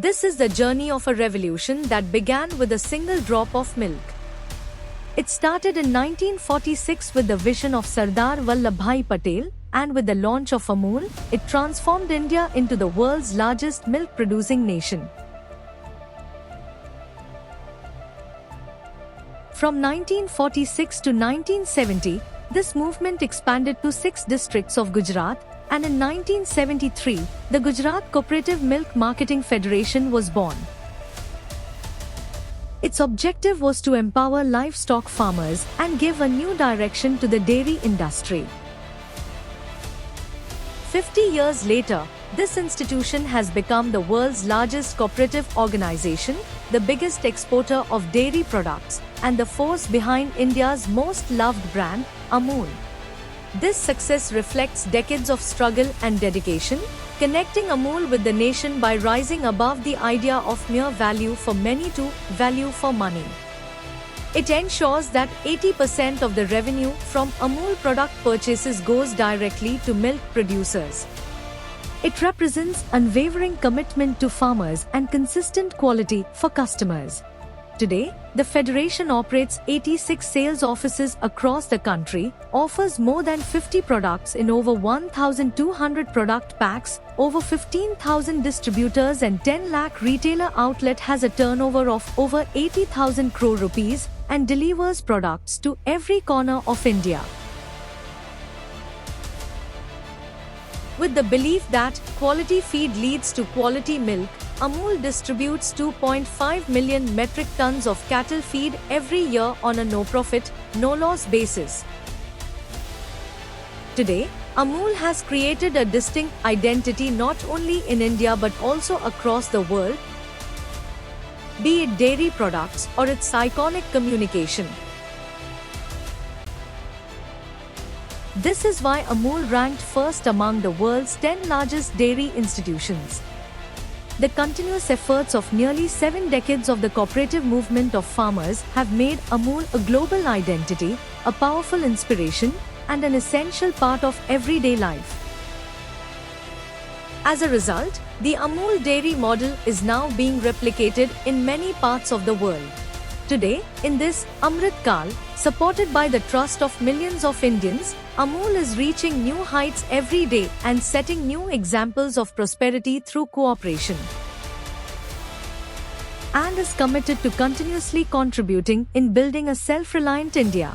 This is the journey of a revolution that began with a single drop of milk. It started in 1946 with the vision of Sardar Vallabhbhai Patel, and with the launch of Amul, it transformed India into the world's largest milk-producing nation. From 1946 to 1970, this movement expanded to 6 districts of Gujarat, and in 1973, the Gujarat Cooperative Milk Marketing Federation was born. Its objective was to empower livestock farmers and give a new direction to the dairy industry. 50 years later, this institution has become the world's largest cooperative organization, the biggest exporter of dairy products, and the force behind India's most loved brand, Amul. This success reflects decades of struggle and dedication, connecting Amul with the nation by rising above the idea of mere value for many to value for money. It ensures that 80% of the revenue from Amul product purchases goes directly to milk producers. It represents unwavering commitment to farmers and consistent quality for customers. Today, the Federation operates 86 sales offices across the country, offers more than 50 products in over 1,200 product packs, over 15,000 distributors and 10 lakh retailer outlet, has a turnover of over 80,000 crore rupees, and delivers products to every corner of India. With the belief that quality feed leads to quality milk, Amul distributes 2.5 million metric tons of cattle feed every year on a no-profit, no-loss basis. Today, Amul has created a distinct identity not only in India but also across the world, be it dairy products or its iconic communication. This is why Amul ranked first among the world's 10 largest dairy institutions. The continuous efforts of nearly 7 decades of the cooperative movement of farmers have made Amul a global identity, a powerful inspiration, and an essential part of everyday life. As a result, the Amul dairy model is now being replicated in many parts of the world. Today, in this Amrit Kal, supported by the trust of millions of Indians, Amul is reaching new heights every day and setting new examples of prosperity through cooperation, and is committed to continuously contributing in building a self-reliant India.